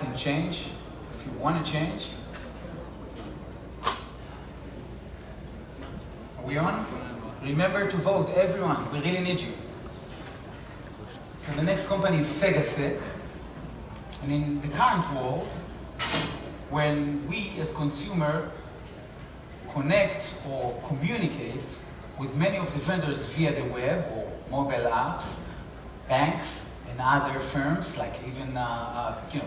can change if you want to change. Are we on? Remember to vote, everyone. We really need you. So the next company is SEGASEC. And in the current world, when we as consumer connect or communicate with many of the vendors via the web or mobile apps, banks and other firms, like even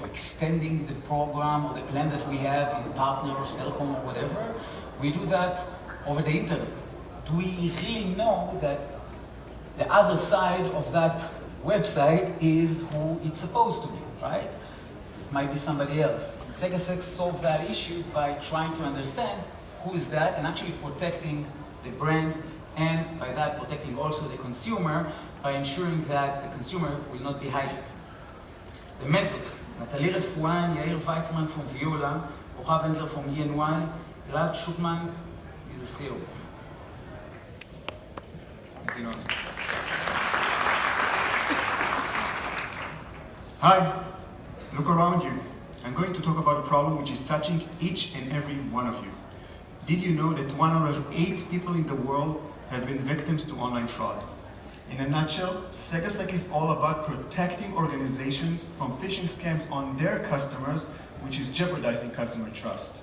extending the program or the plan that we have in partners, telecom or whatever, we do that over the internet. Do we really know that the other side of that website is who it's supposed to be, right? It might be somebody else. SEGASEC solves that issue by trying to understand who is that and actually protecting the brand, and by that protecting also the consumer by ensuring that the consumer will not be hijacked. The mentors, Natalie Refuan, Yair Weitzman from Viola, Kochav Endler from ENY, Gilad Shukman is a CEO. Hi, look around you. I'm going to talk about a problem which is touching each and every one of you. Did you know that 1 out of 8 people in the world have been victims to online fraud? In a nutshell, SEGASEC is all about protecting organizations from phishing scams on their customers, which is jeopardizing customer trust.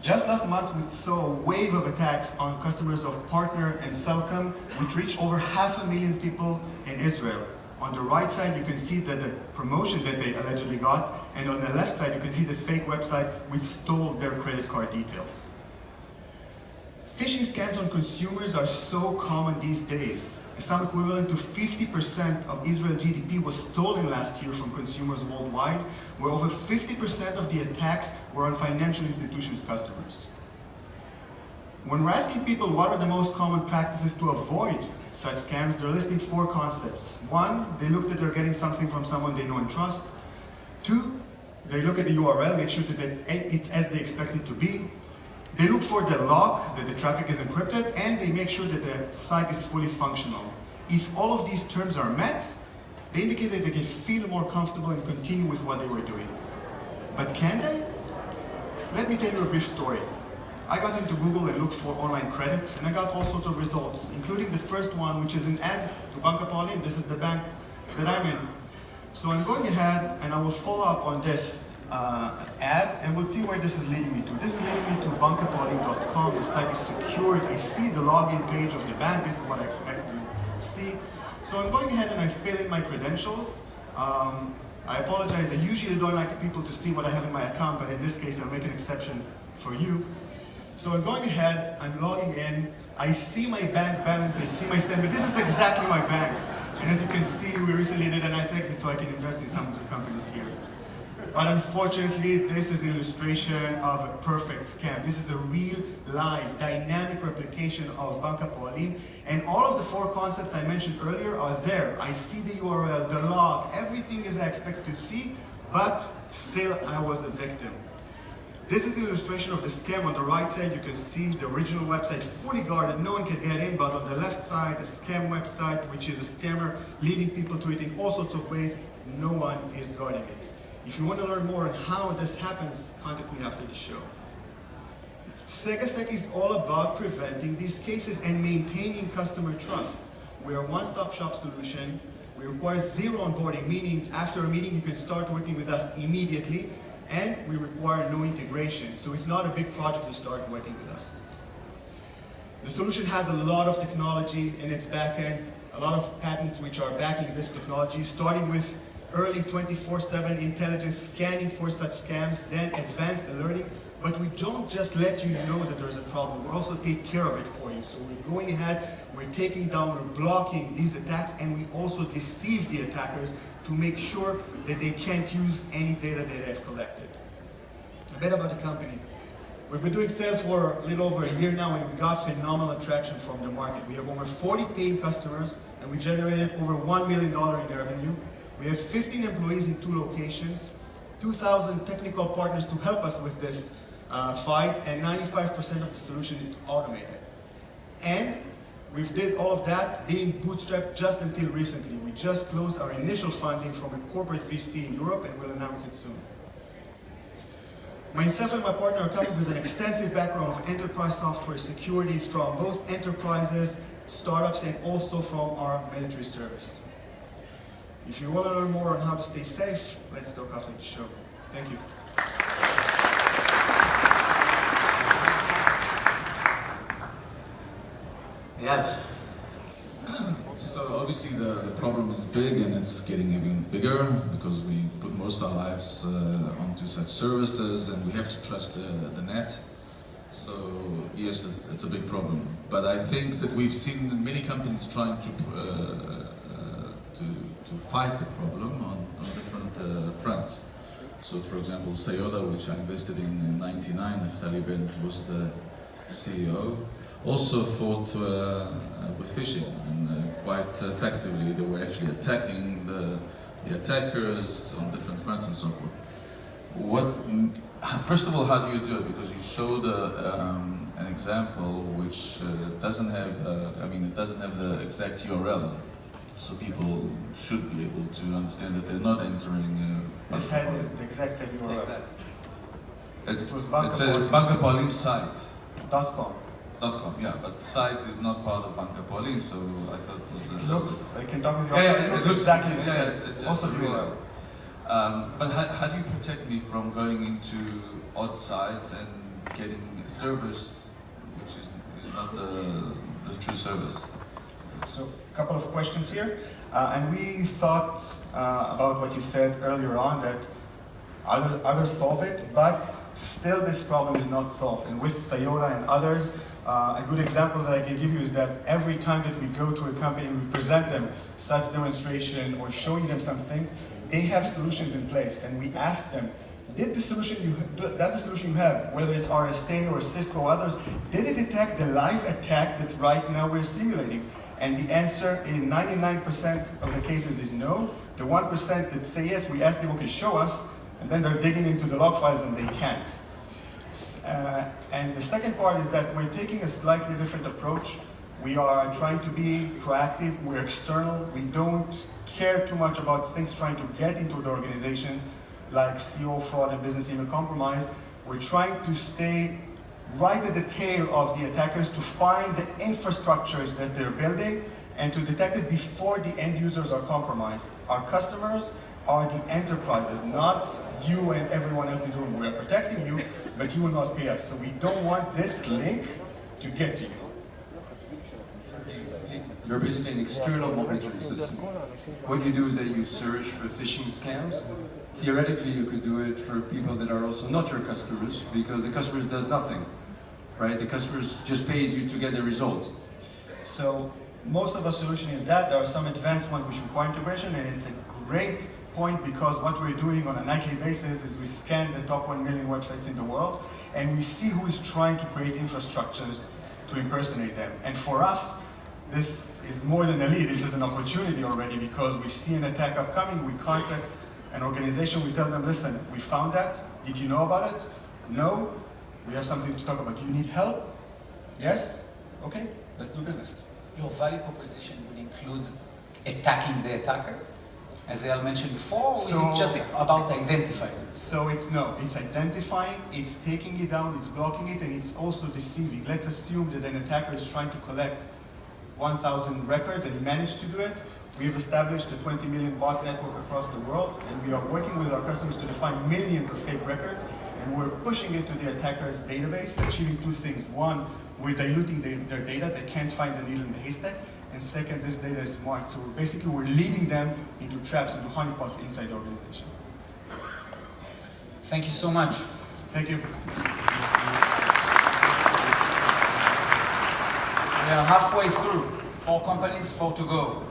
Just last month, we saw a wave of attacks on customers of Partner and Cellcom, which reached over 500,000 people in Israel. On the right side, you can see that the promotion that they allegedly got, and on the left side, you can see the fake website which stole their credit card details. Phishing scams on consumers are so common these days. Some equivalent to 50% of Israel GDP was stolen last year from consumers worldwide, where over 50% of the attacks were on financial institutions' customers. When we're asking people what are the most common practices to avoid such scams, they're listing 4 concepts. 1, they look that they're getting something from someone they know and trust. 2, they look at the URL, make sure that it's as they expect it to be. They look for the log, that the traffic is encrypted, and they make sure that the site is fully functional. If all of these terms are met, they indicate that they can feel more comfortable and continue with what they were doing. But can they? Let me tell you a brief story. I got into Google and looked for online credit, and I got all sorts of results, including the first one, which is an ad to Bank Hapoalim. This is the bank that I'm in. So I'm going ahead and I will follow up on this ad, and we'll see where this is leading me to. This is leading me to bankhapoalim.com. The site is secured. I see the login page of the bank. This is what I expect to see. So I'm going ahead and I fill in my credentials. I apologize. I usually don't like people to see what I have in my account, but in this case, I'll make an exception for you. So I'm going ahead. I'm logging in. I see my bank balance. I see my statement. This is exactly my bank. And as you can see, we recently did a nice exit, so I can invest in some of the companies here. But unfortunately, this is an illustration of a perfect scam. This is a real, live, dynamic replication of Bank Hapoalim. And all of the 4 concepts I mentioned earlier are there. I see the URL, the log, everything as I expect to see, but still I was a victim. This is an illustration of the scam. On the right side, you can see the original website fully guarded. No one can get in, but on the left side, the scam website, which is a scammer leading people to it in all sorts of ways. No one is guarding it. If you want to learn more on how this happens, contact me after the show. SEGASEC is all about preventing these cases and maintaining customer trust. We are a one-stop shop solution. We require 0 onboarding, meaning after a meeting you can start working with us immediately, and we require no integration. So it's not a big project to start working with us. The solution has a lot of technology in its backend, a lot of patents which are backing this technology, starting with early 24/7 intelligence scanning for such scams, then advanced alerting. But we don't just let you know that there's a problem, we also take care of it for you. So we're going ahead, we're taking down, we're blocking these attacks, and we also deceive the attackers to make sure that they can't use any data that they've collected. A bit about the company. We've been doing sales for a little over a year now, and we got phenomenal traction from the market. We have over 40 paying customers, and we generated over $1 million in revenue. We have 15 employees in 2 locations, 2,000 technical partners to help us with this fight, and 95% of the solution is automated. And We've did all of that being bootstrapped just until recently. We just closed our initial funding from a corporate VC in Europe and we'll announce it soon. Myself and my partner are coming with an extensive background of enterprise software security from both enterprises, startups, and also from our military service. If you want to learn more on how to stay safe, let's talk after the show. Thank you. Yeah. So obviously the problem is big and it's getting even bigger because we put most of our lives onto such services and we have to trust the net. So yes, it's a big problem. But I think that we've seen many companies trying to fight the problem on different fronts. So for example, Toyota, which I invested in '99, Naftali Bennett was the CEO, also fought with phishing, and quite effectively they were actually attacking the attackers on different fronts and so forth. First of all, how do you do it? Because you showed an example which doesn't have, it doesn't have the exact URL, so people should be able to understand that they're not entering. This had the exact same URL. It was Bank Hapoalim site. .com. .com, yeah, but site is not part of Bank Hapoalim, so I thought it was. It looks. I can talk with you. Yeah, it looks exactly the same. Yeah, it's also URL. But how do you protect me from going into odd sites and getting service which is not the true service? So, a couple of questions here. And we thought about what you said earlier on, that others solve it, but still this problem is not solved. And with Toyota and others, a good example that I can give you is that every time that we go to a company and we present them such demonstration or showing them some things, they have solutions in place, and we ask them, does the solution you have, whether it's RSA or Cisco or others, did it detect the live attack that right now we're simulating? And the answer in 99% of the cases is no. The 1% that say yes, we ask them, okay, show us, and then they're digging into the log files and they can't. And the second part is that we're taking a slightly different approach. We are trying to be proactive, we're external, we don't care too much about things trying to get into the organizations like CO fraud and business email compromise. We're trying to stay right at the tail of the attackers to find the infrastructures that they're building and to detect it before the end users are compromised. Our customers are the enterprises, not you and everyone else in the room. We're protecting you, but you will not pay us. So we don't want this link to get to you. You're basically an external monitoring system. What you do is that you search for phishing scams. Theoretically, you could do it for people that are also not your customers, because the customers does nothing, right? The customers just pays you to get the results. So most of our solution is that. There are some advanced ones which require integration, and it's a great point because what we're doing on a nightly basis is we scan the top 1 million websites in the world, and we see who is trying to create infrastructures to impersonate them. And for us, this is more than a lead, this is an opportunity already, because we see an attack upcoming, we contact an organization, we tell them, listen, we found that, did you know about it? No? We have something to talk about. Do you need help? Yes? Okay, let's do business. Your value proposition would include attacking the attacker, as Eyal mentioned before, or is it just about identifying it? So it's identifying, it's taking it down, it's blocking it, and it's also deceiving. Let's assume that an attacker is trying to collect 1,000 records and he managed to do it. We've established a 20 million bot network across the world, and we are working with our customers to define millions of fake records, and we're pushing it to the attacker's database, achieving two things. One, we're diluting their data, they can't find the needle in the haystack, and second, this data is smart, so we're leading them into traps, into honeypots inside the organization. Thank you so much. Thank you. We are halfway through. 4 companies, 4 to go.